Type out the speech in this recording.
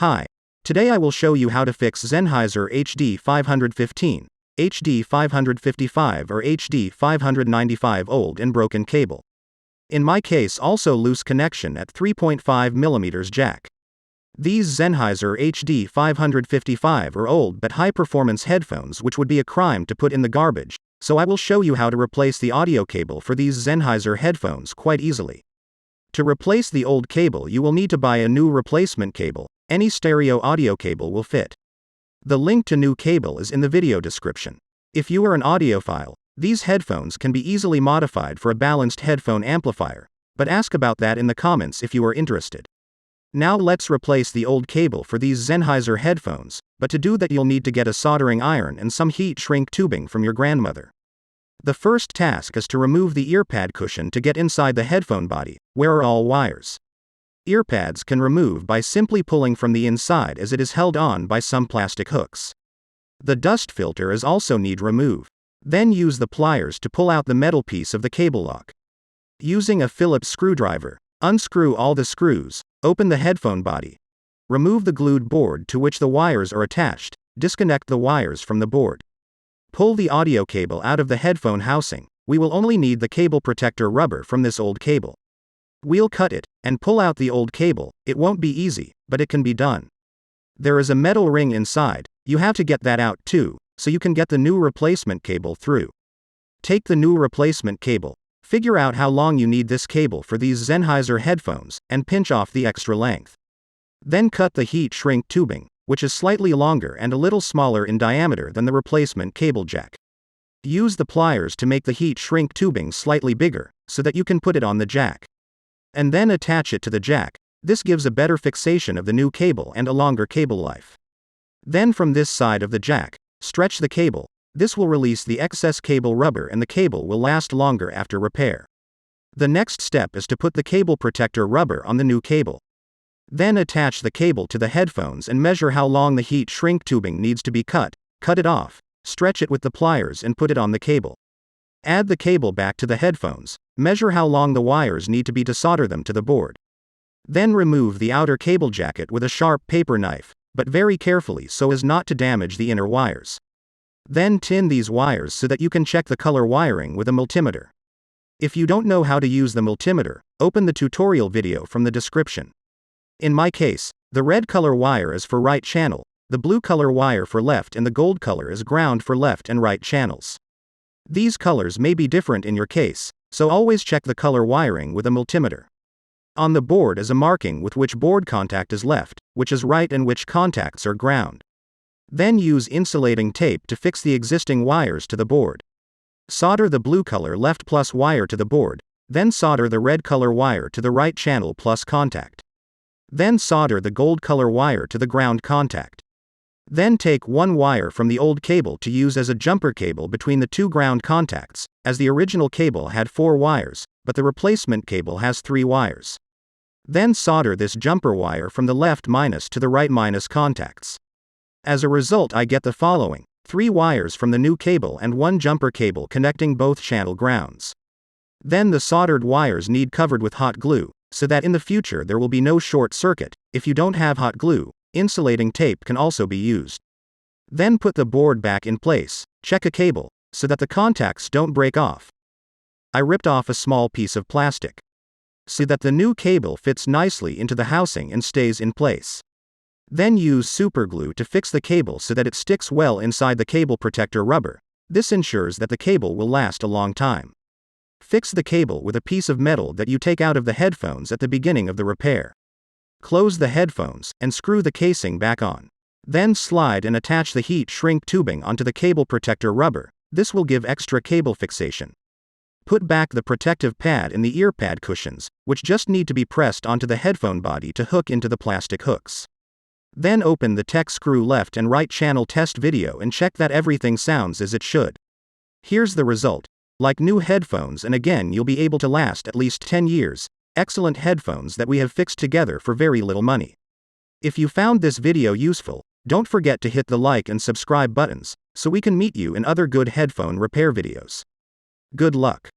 Hi. Today I will show you how to fix Sennheiser HD515, HD555 or HD595 old and broken cable. In my case also loose connection at 3.5mm jack. These Sennheiser HD555 are old but high-performance headphones which would be a crime to put in the garbage, so I will show you how to replace the audio cable for these Sennheiser headphones quite easily. To replace the old cable you will need to buy a new replacement cable. Any stereo audio cable will fit. The link to new cable is in the video description. If you are an audiophile, these headphones can be easily modified for a balanced headphone amplifier, but ask about that in the comments if you are interested. Now let's replace the old cable for these Sennheiser headphones, but to do that you'll need to get a soldering iron and some heat shrink tubing from your grandmother. The first task is to remove the earpad cushion to get inside the headphone body, where are all wires. Earpads can remove by simply pulling from the inside as it is held on by some plastic hooks. The dust filter is also need remove. Then use the pliers to pull out the metal piece of the cable lock. Using a Phillips screwdriver, unscrew all the screws, open the headphone body. Remove the glued board to which the wires are attached, disconnect the wires from the board. Pull the audio cable out of the headphone housing. We will only need the cable protector rubber from this old cable. We'll cut it, and pull out the old cable. It won't be easy, but it can be done. There is a metal ring inside, you have to get that out too, so you can get the new replacement cable through. Take the new replacement cable, figure out how long you need this cable for these Sennheiser headphones, and pinch off the extra length. Then cut the heat shrink tubing, which is slightly longer and a little smaller in diameter than the replacement cable jack. Use the pliers to make the heat shrink tubing slightly bigger, so that you can put it on the jack. And then attach it to the jack. This gives a better fixation of the new cable and a longer cable life. Then from this side of the jack, stretch the cable. This will release the excess cable rubber and the cable will last longer after repair. The next step is to put the cable protector rubber on the new cable. Then attach the cable to the headphones and measure how long the heat shrink tubing needs to be cut it off, stretch it with the pliers and put it on the cable. Add the cable back to the headphones, measure how long the wires need to be to solder them to the board. Then remove the outer cable jacket with a sharp paper knife, but very carefully so as not to damage the inner wires. Then tin these wires so that you can check the color wiring with a multimeter. If you don't know how to use the multimeter, open the tutorial video from the description. In my case, the red color wire is for right channel, the blue color wire for left and the gold color is ground for left and right channels. These colors may be different in your case, so always check the color wiring with a multimeter. On the board is a marking with which board contact is left, which is right and which contacts are ground. Then use insulating tape to fix the existing wires to the board. Solder the blue color left plus wire to the board, then solder the red color wire to the right channel plus contact. Then solder the gold color wire to the ground contact. Then take one wire from the old cable to use as a jumper cable between the two ground contacts, as the original cable had 4 wires, but the replacement cable has 3 wires. Then solder this jumper wire from the left minus to the right minus contacts. As a result I get the following: 3 wires from the new cable and 1 jumper cable connecting both channel grounds. Then the soldered wires need covered with hot glue, so that in the future there will be no short circuit. If you don't have hot glue, insulating tape can also be used. Then put the board back in place, check a cable, so that the contacts don't break off. I ripped off a small piece of plastic, so that the new cable fits nicely into the housing and stays in place. Then use superglue to fix the cable so that it sticks well inside the cable protector rubber. This ensures that the cable will last a long time. Fix the cable with a piece of metal that you take out of the headphones at the beginning of the repair. Close the headphones, and screw the casing back on. Then slide and attach the heat shrink tubing onto the cable protector rubber. This will give extra cable fixation. Put back the protective pad in the earpad cushions, which just need to be pressed onto the headphone body to hook into the plastic hooks. Then open the tech screw left and right channel test video and check that everything sounds as it should. Here's the result. Like new headphones, and again you'll be able to last at least 10 years. Excellent headphones that we have fixed together for very little money. If you found this video useful, don't forget to hit the like and subscribe buttons, so we can meet you in other good headphone repair videos. Good luck.